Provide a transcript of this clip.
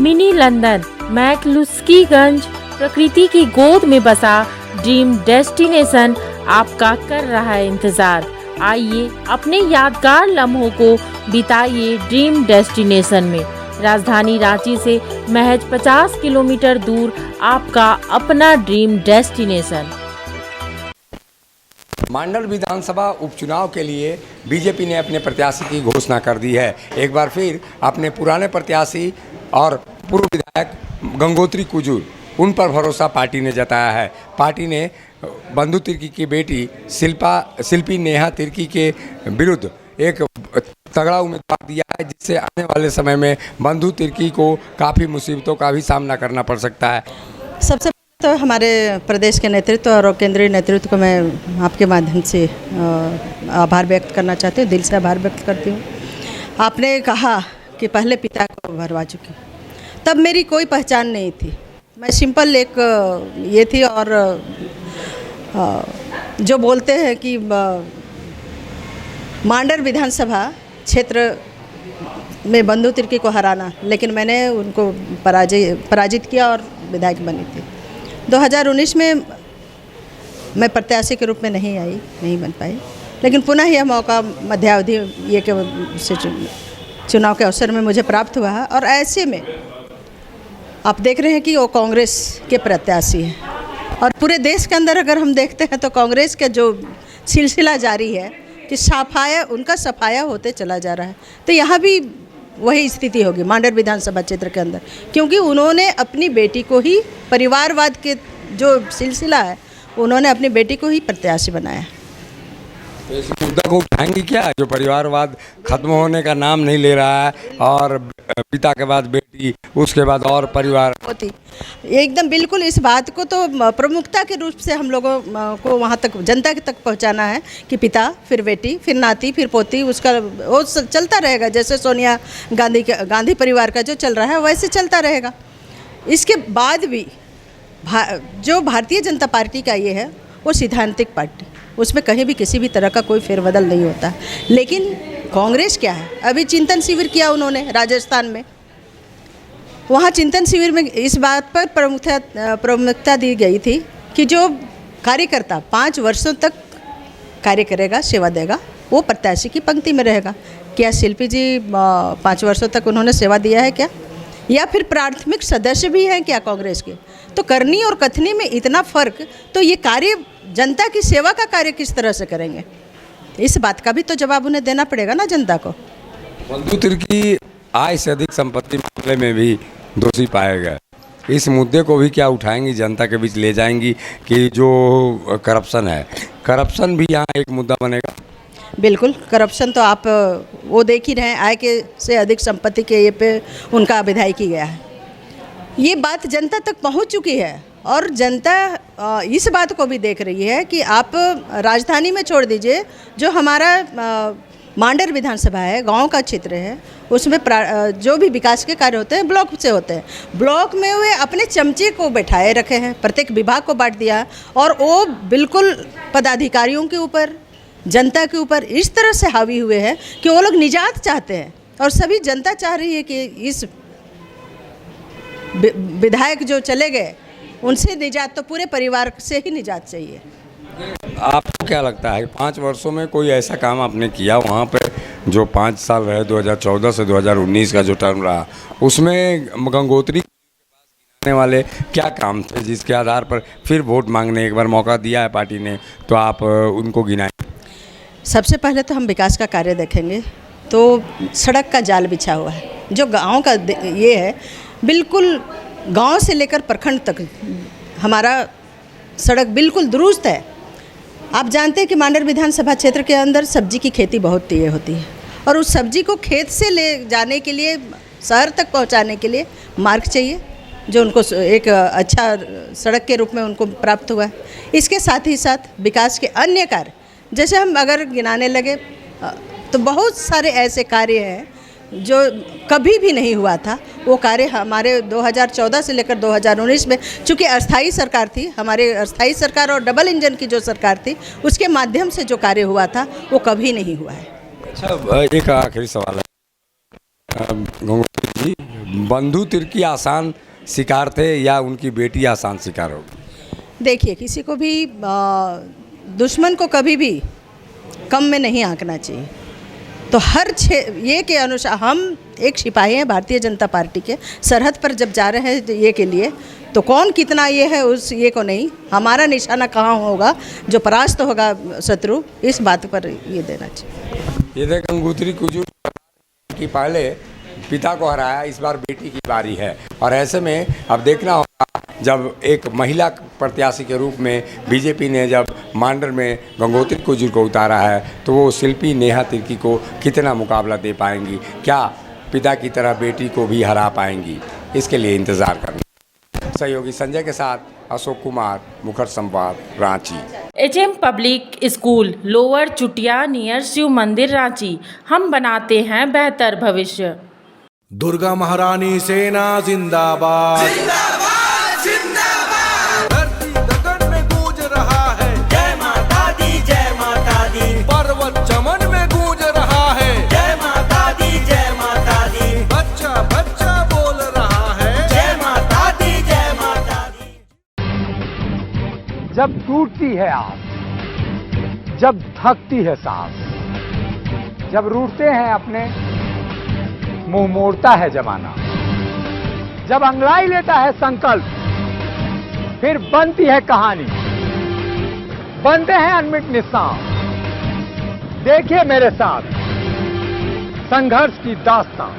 Mini London McCluskieganj प्रकृति की गोद में बसा ड्रीम डेस्टिनेशन आपका कर रहा है इंतजार। आइए अपने यादगार लम्हों को बिताइए ड्रीम डेस्टिनेशन में। राजधानी रांची से महज 50 किलोमीटर दूर आपका अपना ड्रीम डेस्टिनेशन। मांडल विधानसभा उपचुनाव के लिए बीजेपी ने अपने प्रत्याशी की घोषणा कर दी है। एक बार फिर अपने पुराने प्रत्याशी और पूर्व विधायक गंगोत्री कुजूर उन पर भरोसा पार्टी ने जताया है। पार्टी ने बंधु तिर्की की बेटी शिल्पी नेहा तिर्की के विरुद्ध एक तगड़ा उम्मीदवार दिया है, जिससे आने वाले समय में बंधु तिर्की को काफ़ी मुसीबतों का भी सामना करना पड़ सकता है। सबसे तो हमारे प्रदेश के नेतृत्व और केंद्रीय नेतृत्व को मैं आपके माध्यम से आभार व्यक्त करना चाहती हूँ, दिल से आभार व्यक्त करती हूँ। आपने कहा कि पहले पिता को भरवा चुकी, तब मेरी कोई पहचान नहीं थी। मैं सिंपल एक ये थी, और जो बोलते हैं कि मांडर विधानसभा क्षेत्र में बंधु तिर्की को हराना, लेकिन मैंने उनको पराजित किया और विधायक बनी थी। 2019 में मैं प्रत्याशी के रूप में नहीं बन पाई, लेकिन पुनः यह मौका मध्यावधि ये के चुनाव के अवसर में मुझे प्राप्त हुआ है। और ऐसे में आप देख रहे हैं कि वो कांग्रेस के प्रत्याशी हैं, और पूरे देश के अंदर अगर हम देखते हैं तो कांग्रेस का जो सिलसिला जारी है कि उनका सफाया होते चला जा रहा है। तो यहाँ भी वही स्थिति होगी मांडर विधानसभा क्षेत्र के अंदर, क्योंकि उन्होंने अपनी बेटी को ही, परिवारवाद के जो सिलसिला है, उन्होंने अपनी बेटी को ही प्रत्याशी बनाया। तो इस मुद्दा को उठाएंगे क्या, जो परिवारवाद खत्म होने का नाम नहीं ले रहा है, और पिता के बाद बेटी, उसके बाद और परिवार होती, एकदम बिल्कुल इस बात को तो प्रमुखता के रूप से हम लोगों को वहाँ तक, जनता तक पहुँचाना है कि पिता, फिर बेटी, फिर नाती, फिर पोती, उसका वो चलता रहेगा। जैसे सोनिया गांधी परिवार का जो चल रहा है वैसे चलता रहेगा। इसके बाद भी जो भारतीय जनता पार्टी का ये है, वो सैद्धांतिक पार्टी, उसमें कहीं भी किसी भी तरह का कोई फेरबदल नहीं होता। लेकिन कांग्रेस क्या है, अभी चिंतन शिविर किया उन्होंने राजस्थान में। वहाँ चिंतन शिविर में इस बात पर प्रमुखता दी गई थी कि जो कार्यकर्ता 5 वर्षों तक कार्य करेगा, सेवा देगा, वो प्रत्याशी की पंक्ति में रहेगा। क्या शिल्पी जी 5 वर्षों तक उन्होंने सेवा दिया है क्या, या फिर प्राथमिक सदस्य भी हैं क्या कांग्रेस के? तो करनी और कथनी में इतना फर्क, तो ये कार्य, जनता की सेवा का कार्य किस तरह से करेंगे, इस बात का भी तो जवाब उन्हें देना पड़ेगा ना जनता को। बंधु तिर्की आय से अधिक संपत्ति मामले में भी दोषी पाए गए। इस मुद्दे को भी क्या उठाएंगी, जनता के बीच ले जाएंगी कि जो करप्शन है, करप्शन भी यहाँ एक मुद्दा बनेगा? बिल्कुल, करप्शन तो आप वो देख ही रहे हैं, आय के से अधिक संपत्ति के ये पे उनका विधायक की गया है। ये बात जनता तक पहुंच चुकी है, और जनता इस बात को भी देख रही है कि आप राजधानी में छोड़ दीजिए, जो हमारा मांडर विधानसभा है, गांव का क्षेत्र है, उसमें जो भी विकास के कार्य होते हैं ब्लॉक से होते हैं। ब्लॉक में वे अपने चमचे को बैठाए रखे हैं, प्रत्येक विभाग को बांट दिया, और वो बिल्कुल पदाधिकारियों के ऊपर, जनता के ऊपर इस तरह से हावी हुए हैं कि वो लोग निजात चाहते हैं। और सभी जनता चाह रही है कि इस विधायक जो चले गए, उनसे निजात, तो पूरे परिवार से ही निजात चाहिए। आपको क्या लगता है 5 वर्षों में कोई ऐसा काम आपने किया वहाँ पे, जो 5 साल रहे, 2014 से 2019 का जो टर्म रहा, उसमें गंगोत्री गिनाने वाले क्या काम थे जिसके आधार पर फिर वोट मांगने एक बार मौका दिया है पार्टी ने, तो आप उनको गिनाएं? सबसे पहले तो हम विकास का कार्य देखेंगे तो सड़क का जाल बिछा हुआ है, जो गाँव का ये है, बिल्कुल गांव से लेकर प्रखंड तक हमारा सड़क बिल्कुल दुरुस्त है। आप जानते हैं कि मांडर विधानसभा क्षेत्र के अंदर सब्जी की खेती बहुत होती है, और उस सब्जी को खेत से ले जाने के लिए, शहर तक पहुंचाने के लिए मार्ग चाहिए, जो उनको एक अच्छा सड़क के रूप में उनको प्राप्त हुआ है। इसके साथ ही साथ विकास के अन्य कार्य, जैसे हम अगर गिनाने लगे तो बहुत सारे ऐसे कार्य हैं जो कभी भी नहीं हुआ था। वो कार्य हमारे 2014 से लेकर 2019 में, चूँकि अस्थाई सरकार थी, हमारे अस्थाई सरकार और डबल इंजन की जो सरकार थी, उसके माध्यम से जो कार्य हुआ था वो कभी नहीं हुआ है। अच्छा, एक आखिरी सवाल है गंगोत्री जी, बंधु तिर्की आसान शिकार थे या उनकी बेटी आसान शिकार होगी? देखिए, किसी को भी दुश्मन को कभी भी कम में नहीं आंकना चाहिए। तो हर ये के अनुसार हम एक सिपाही हैं भारतीय जनता पार्टी के, सरहद पर जब जा रहे हैं ये के लिए, तो कौन कितना ये है उस ये को नहीं, हमारा निशाना कहाँ होगा, जो परास्त होगा शत्रु, इस बात पर ये देना चाहिए। ये देख गंगोत्री कुजूर की पहले पिता को हराया, इस बार बेटी की बारी है। और ऐसे में अब देखना होगा, जब एक महिला प्रत्याशी के रूप में बीजेपी ने जब मांडर में गंगोत्री कुजूर को उतारा है, तो वो शिल्पी नेहा तिर्की को कितना मुकाबला दे पाएंगी, क्या पिता की तरह बेटी को भी हरा पाएंगी, इसके लिए इंतज़ार करना। सहयोगी संजय के साथ Ashok Kumar, Mukhar Samvad, Ranchi. HM public school, lower Chutia near Shiv मंदिर, रांची। हम बनाते हैं बेहतर भविष्य। दुर्गा महारानी सेना जिंदाबाद, जिंदाबाद जिंदाबाद। धरती गगन में गूंज रहा है जय माता दी, जय माता दी। पर्वत चमन में गूंज रहा है जय माता दी, जय माता दी। बच्चा बच्चा बोल रहा है जय माता दी, जय माता दी। जब टूटती है आस, जब थकती है सांस, जब रूठते हैं अपने, मुंह मोड़ता है जमाना, जब अंगड़ाई लेता है संकल्प, फिर बनती है कहानी, बनते हैं अनमिट निशान। देखिए मेरे साथ संघर्ष की दास्तां।